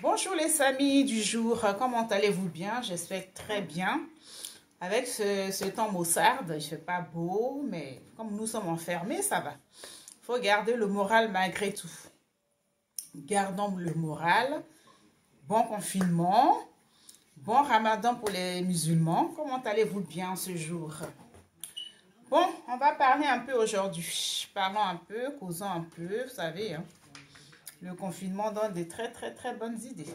Bonjour les amis du jour, comment allez-vous bien? J'espère très bien. Avec ce temps maussade, il ne fait pas beau, mais comme nous sommes enfermés, ça va. Il faut garder le moral malgré tout. Gardons le moral. Bon confinement. Bon ramadan pour les musulmans. Comment allez-vous bien ce jour? Bon, on va parler un peu aujourd'hui. Parlons un peu, causons un peu, vous savez, hein. Le confinement donne des très bonnes idées.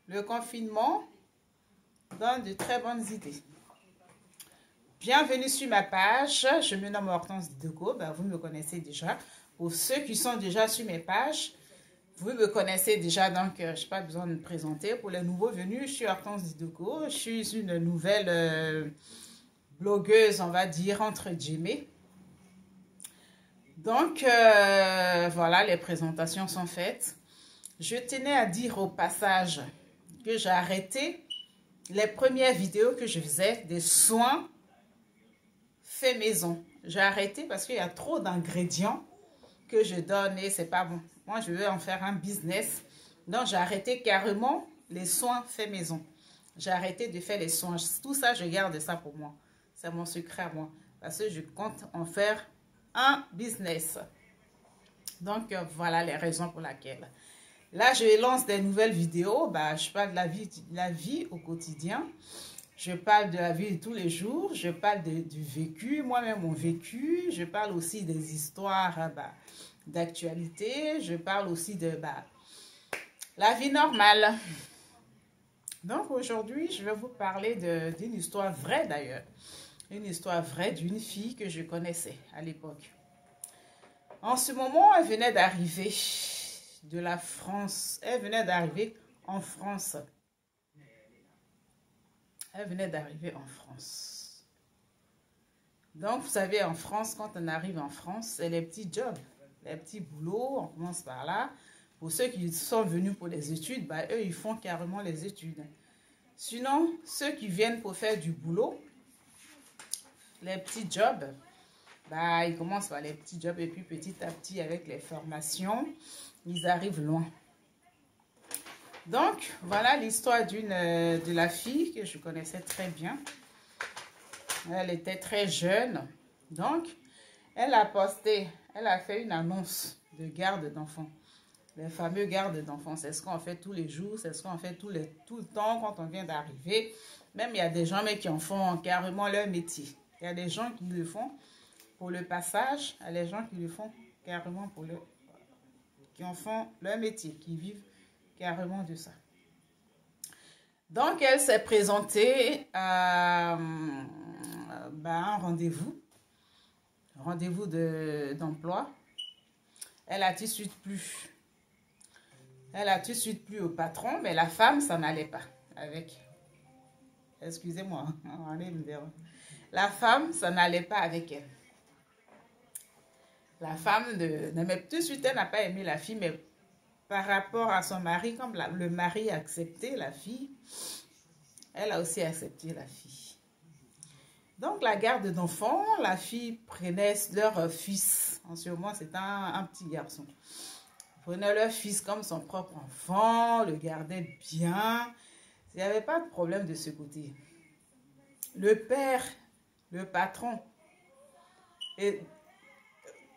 Le confinement donne de très bonnes idées. Bienvenue sur ma page. Je me nomme Hortense Didego. Vous me connaissez déjà. Pour ceux qui sont déjà sur mes pages, vous me connaissez déjà, donc je n'ai pas besoin de me présenter. Pour les nouveaux venus, je suis Hortense Didego. Je suis une nouvelle blogueuse, on va dire, entre guillemets. Donc, voilà, les présentations sont faites. Je tenais à dire au passage que j'ai arrêté les premières vidéos que je faisais des soins fait maison. J'ai arrêté parce qu'il y a trop d'ingrédients que je donne et c'est pas bon. Moi, je veux en faire un business. Donc, j'ai arrêté carrément les soins fait maison. J'ai arrêté de faire les soins. Tout ça, je garde ça pour moi. C'est mon secret à moi. Parce que je compte en faire un business. Donc, voilà les raisons pour lesquelles. Là, je lance des nouvelles vidéos. Je parle de la vie au quotidien. Je parle de la vie de tous les jours. Je parle du vécu, moi-même mon vécu. Je parle aussi des histoires d'actualité. Je parle aussi de la vie normale. Donc, aujourd'hui, je vais vous parler d'une histoire vraie d'ailleurs. Une histoire vraie d'une fille que je connaissais à l'époque. En ce moment, elle venait d'arriver de la France. Elle venait d'arriver en France. Elle venait d'arriver en France. Donc, vous savez, en France, quand on arrive en France, c'est les petits jobs, les petits boulots, on commence par là. Pour ceux qui sont venus pour les études, eux, ils font carrément les études. Sinon, ceux qui viennent pour faire du boulot, les petits jobs, ils commencent par les petits jobs et puis petit à petit, avec les formations, ils arrivent loin. Donc, voilà l'histoire de la fille que je connaissais très bien. Elle était très jeune. Donc, elle a fait une annonce de garde d'enfants. Les fameux gardes d'enfants, c'est ce qu'on fait tous les jours, c'est ce qu'on fait tout le temps quand on vient d'arriver. Même il y a des gens qui en font carrément leur métier. Il y a des gens qui le font pour le passage, il y a des gens qui le font carrément qui en font leur métier, qui vivent carrément de ça. Donc, elle s'est présentée à un rendez-vous d'emploi. Elle a tout de suite plu. Elle a tout de suite plu au patron, mais la femme, ça n'allait pas avec. Excusez-moi, la femme, ça n'allait pas avec elle. La femme, tout de suite, elle n'a pas aimé la fille, mais par rapport à son mari, comme le mari a accepté la fille, elle a aussi accepté la fille. Donc, la garde d'enfants, la fille prenait leur fils. En ce moment, c'est un petit garçon. Prenait leur fils comme son propre enfant, le gardait bien. Il n'y avait pas de problème de ce côté. Le père, le patron, et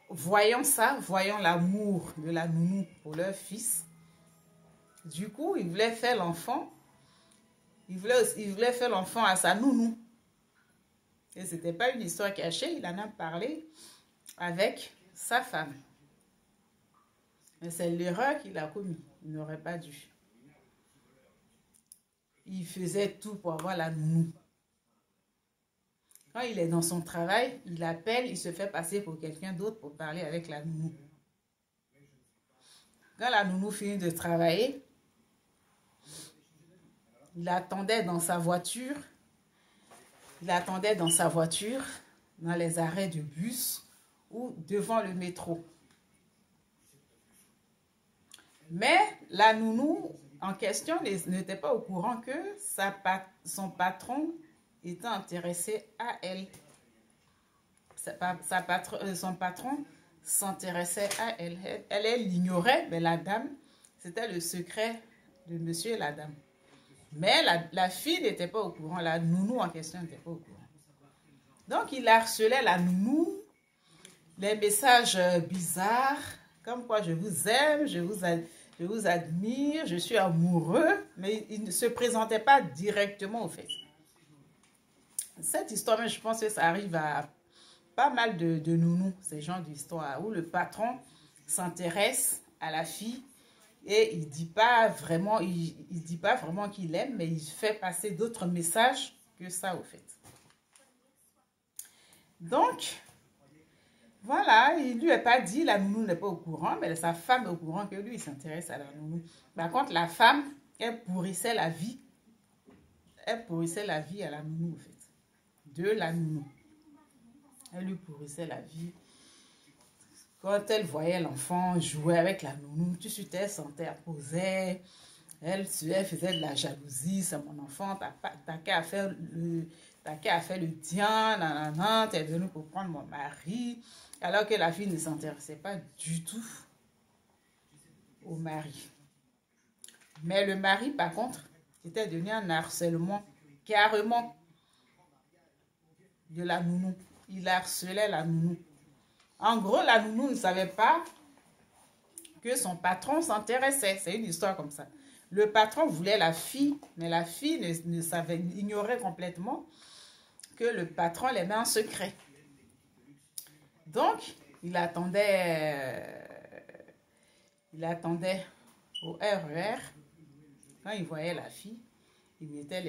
voyant ça, voyant l'amour de la nounou pour leur fils, du coup, il voulait faire l'enfant. Il voulait faire l'enfant à sa nounou. Et ce n'était pas une histoire cachée, il en a parlé avec sa femme. Mais c'est l'erreur qu'il a commis. Il n'aurait pas dû. Il faisait tout pour avoir la nounou. Quand il est dans son travail, il appelle, il se fait passer pour quelqu'un d'autre pour parler avec la nounou. Quand la nounou finit de travailler, il attendait dans sa voiture. Il attendait dans sa voiture, dans les arrêts de bus ou devant le métro. Mais la nounou en question n'était pas au courant que son patron était intéressé à elle. Son patron s'intéressait à elle. Elle l'ignorait, mais la dame, c'était le secret de monsieur et la dame. Mais la fille n'était pas au courant, la nounou en question n'était pas au courant. Donc, il harcelait la nounou, les messages bizarres, comme quoi je vous aime, je vous admire, je suis amoureux, mais il ne se présentait pas directement au fait. Cette histoire, je pense que ça arrive à pas mal de nounous, ces genres d'histoires, où le patron s'intéresse à la fille et il dit pas vraiment, il dit pas vraiment qu'il l'aime, mais il fait passer d'autres messages que ça au fait. Donc, voilà, il lui a pas dit, la nounou n'est pas au courant, mais sa femme est au courant que lui, il s'intéresse à la nounou. Par contre, la femme, elle pourrissait la vie. Elle pourrissait la vie à la nounou, en fait. De la nounou. Elle lui pourrissait la vie. Quand elle voyait l'enfant jouer avec la nounou, tout de suite, elle s'interposait. Elle faisait de la jalousie, c'est mon enfant, t'as qu'à faire le tien, nanana, t'es venu pour prendre mon mari. Alors que la fille ne s'intéressait pas du tout au mari. Mais le mari, par contre, était devenu un harcèlement, carrément, de la nounou. Il harcelait la nounou. En gros, la nounou ne savait pas que son patron s'intéressait. C'est une histoire comme ça. Le patron voulait la fille, mais la fille ne savait, ignorait complètement que le patron l'aimait en secret. Donc, il attendait au RER. Quand il voyait la fille, il mettait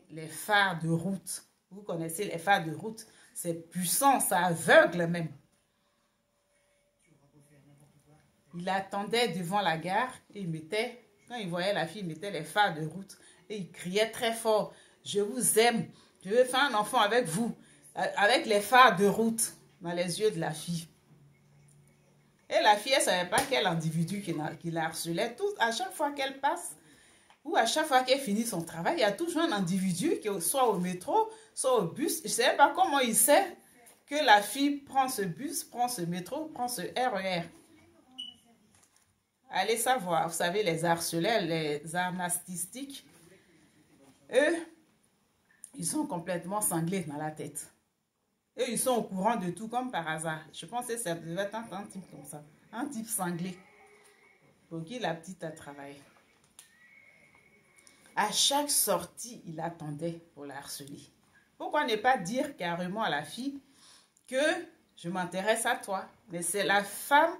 les phares de route. Vous connaissez les phares de route. C'est puissant, ça aveugle même. Il attendait devant la gare et quand il voyait la fille, il mettait les phares de route et il criait très fort, je vous aime, je veux faire un enfant avec vous, avec les phares de route dans les yeux de la fille. Et la fille, elle ne savait pas quel individu qui la harcelait. À chaque fois qu'elle passe, ou à chaque fois qu'elle finit son travail, il y a toujours un individu qui soit au métro, soit au bus. Je ne sais pas comment il sait que la fille prend ce bus, prend ce métro, prend ce RER. Allez savoir, vous savez, les harceleurs, les arnastistiques, eux, ils sont complètement cinglés dans la tête. Eux, ils sont au courant de tout comme par hasard. Je pense que ça devait être un type comme ça. Un type cinglé. Pour qui la petite a travaillé. À chaque sortie, il attendait pour la harceler. Pourquoi ne pas dire carrément à la fille que je m'intéresse à toi? Mais c'est la femme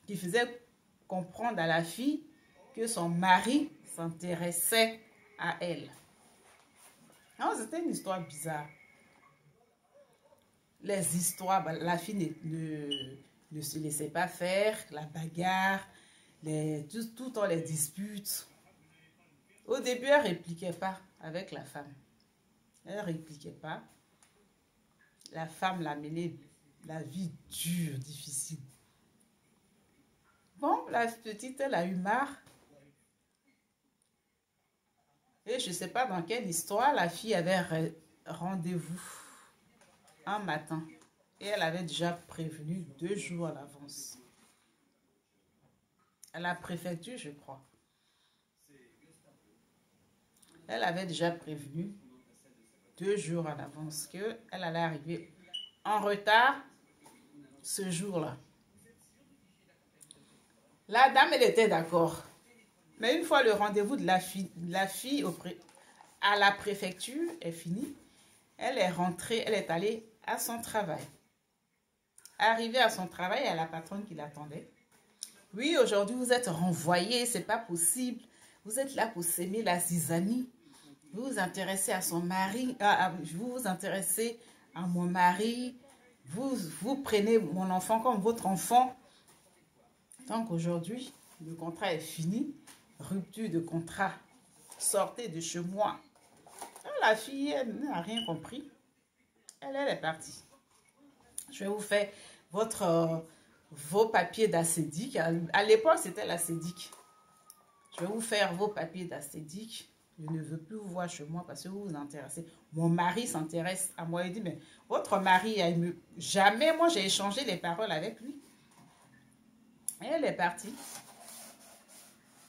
qui faisait comprendre à la fille que son mari s'intéressait à elle. Non, c'était une histoire bizarre. Les histoires, la fille ne se laissait pas faire, la bagarre, tout le temps les disputes. Au début, elle ne répliquait pas avec la femme. Elle ne répliquait pas. La femme l'a mené la vie dure, difficile. Bon, la petite, elle a eu marre. Et je ne sais pas dans quelle histoire, la fille avait rendez-vous un matin. Et elle avait déjà prévenu 2 jours à l'avance. À la préfecture, je crois. Elle avait déjà prévenu 2 jours à l'avance qu'elle allait arriver en retard ce jour-là. La dame, elle était d'accord. Mais une fois le rendez-vous de la fille à la préfecture est fini, elle est rentrée, elle est allée à son travail. Arrivée à son travail, il y a la patronne qui l'attendait. Oui, aujourd'hui, vous êtes renvoyé, c'est pas possible. Vous êtes là pour s'aimer la zizanie. Vous vous intéressez à son mari, vous vous intéressez à mon mari. Vous prenez mon enfant comme votre enfant. Donc aujourd'hui, le contrat est fini. Rupture de contrat. Sortez de chez moi. La fille, elle n'a rien compris. Elle est partie. Je vais vous faire vos papiers d'acédique. À l'époque, c'était l'acédique. Je vais vous faire vos papiers d'acédique. Je ne veux plus vous voir chez moi parce que vous vous intéressez. Mon mari s'intéresse à moi. Il dit, mais votre mari, jamais moi j'ai échangé les paroles avec lui. Et elle est partie.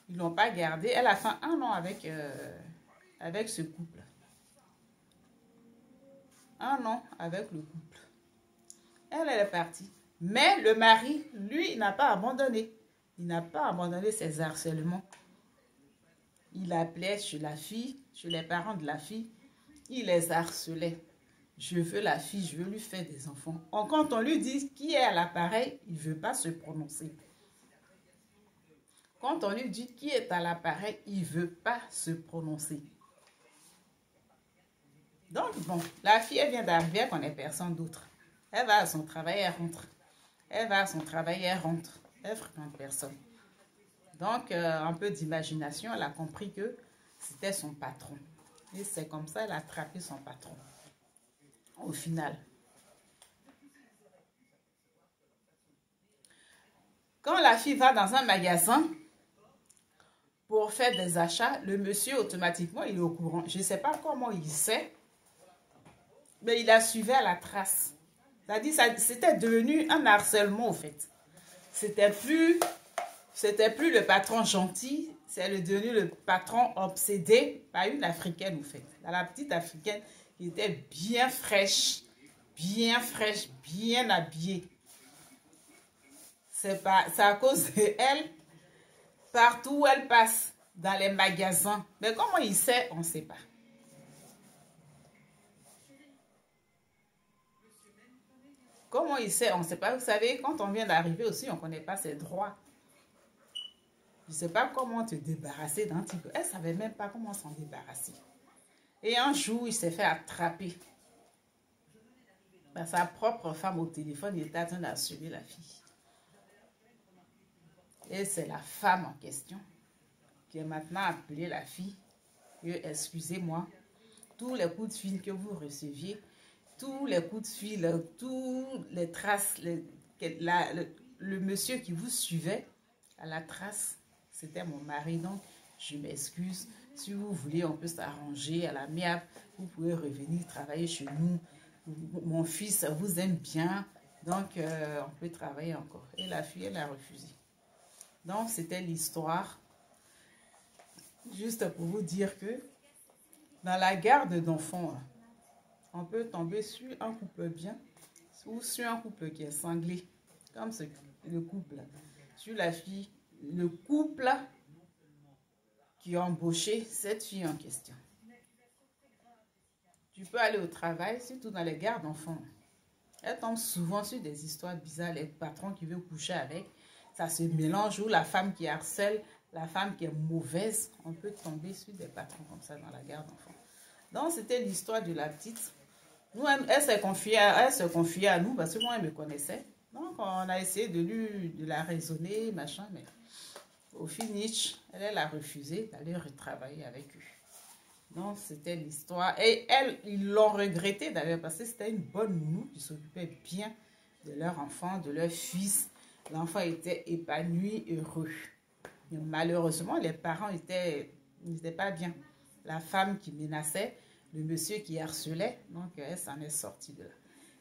Ils ne l'ont pas gardée. Elle a fait 1 an avec ce couple. 1 an avec le couple. Elle est partie. Mais le mari, lui, il n'a pas abandonné. Il n'a pas abandonné ses harcèlements. Il appelait chez la fille, chez les parents de la fille. Il les harcelait. Je veux la fille, je veux lui faire des enfants. Quand on lui dit qui est à l'appareil, il ne veut pas se prononcer. Quand on lui dit qui est à l'appareil, il ne veut pas se prononcer. Donc, bon, la fille, elle vient d'arriver, elle connaît personne d'autre. Elle va à son travail, elle rentre. Elle va à son travail, elle rentre. Elle fréquente personne. Donc, un peu d'imagination, elle a compris que c'était son patron. Et c'est comme ça, elle a attrapé son patron. Au final. Quand la fille va dans un magasin pour faire des achats, le monsieur, automatiquement, il est au courant. Je ne sais pas comment il sait, mais il a suivi à la trace. C'est-à-dire, c'était devenu un harcèlement, au fait. C'était plus le patron gentil, c'est devenu le patron obsédé par une Africaine, au fait. La petite Africaine qui était bien fraîche, bien habillée. C'est à cause d'elle, partout où elle passe, dans les magasins. Mais comment il sait, on ne sait pas. Comment il sait, on ne sait pas. Vous savez, quand on vient d'arriver aussi, on ne connaît pas ses droits. Je ne sais pas comment te débarrasser d'un type. Elle ne savait même pas comment s'en débarrasser. Et un jour, il s'est fait attraper par sa propre femme au téléphone. Il était en train d'assurer la fille. Et c'est la femme en question qui est maintenant appelée la fille. Excusez-moi, tous les coups de fil que vous receviez, tous les coups de fil, toutes les traces, le monsieur qui vous suivait à la trace, c'était mon mari. Donc, je m'excuse. Si vous voulez, on peut s'arranger à l'amiable. Vous pouvez revenir travailler chez nous. Mon fils vous aime bien. Donc, on peut travailler encore. Et la fille, elle a refusé. Donc, c'était l'histoire. Juste pour vous dire que dans la garde d'enfants, on peut tomber sur un couple bien ou sur un couple qui est cinglé. Comme le couple. Sur la fille, le couple qui a embauché cette fille en question. Tu peux aller au travail, surtout dans les gardes d'enfants. Elle tombe souvent sur des histoires bizarres. Les patrons qui veulent coucher avec, ça se mélange. Ou la femme qui harcèle, la femme qui est mauvaise. On peut tomber sur des patrons comme ça dans la garde d'enfants. Donc, c'était l'histoire de la petite. Nous, elle se confiait à nous parce que moi, elle me connaissait. Donc, on a essayé de la raisonner, machin, mais au finish, elle a refusé d'aller retravailler avec eux. Donc, c'était l'histoire. Et ils l'ont regretté d'ailleurs parce que c'était une bonne nounou qui s'occupait bien de leur enfant, de leur fils. L'enfant était épanoui, heureux. Mais malheureusement, les parents n'étaient pas bien. La femme qui menaçait, le monsieur qui harcelait, donc elle s'en est sortie de là.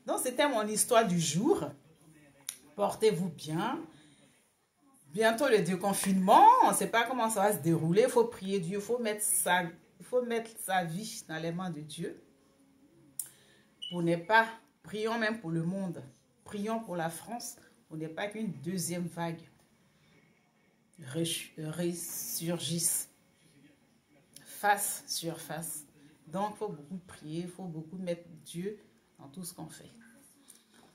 Donc, c'était mon histoire du jour. Portez-vous bien. Bientôt le déconfinement, on ne sait pas comment ça va se dérouler. Il faut prier Dieu, il faut mettre sa vie dans les mains de Dieu. Pour ne pas, prions même pour le monde. Prions pour la France, pour ne pas qu'une deuxième vague ressurgisse. Face sur face. Donc, il faut beaucoup prier, il faut beaucoup mettre Dieu dans tout ce qu'on fait.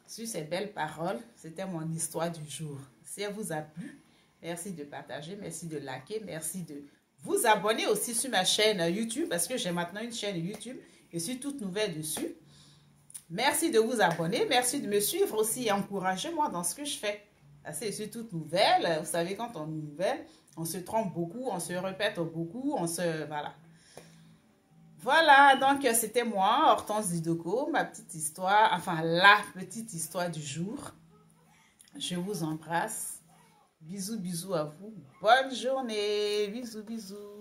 Sur ces belles paroles, c'était mon histoire du jour. Si elle vous a plu, merci de partager, merci de liker, merci de vous abonner aussi sur ma chaîne YouTube, parce que j'ai maintenant une chaîne YouTube. Je suis toute nouvelle dessus. Merci de vous abonner, merci de me suivre aussi et encouragez-moi dans ce que je fais. Parce que je suis toute nouvelle. Vous savez, quand on est nouvelle, on se trompe beaucoup, on se répète beaucoup, voilà. Voilà, donc c'était moi, Hortense Didoko, ma petite histoire, enfin la petite histoire du jour. Je vous embrasse. Bisous, bisous à vous. Bonne journée. Bisous, bisous.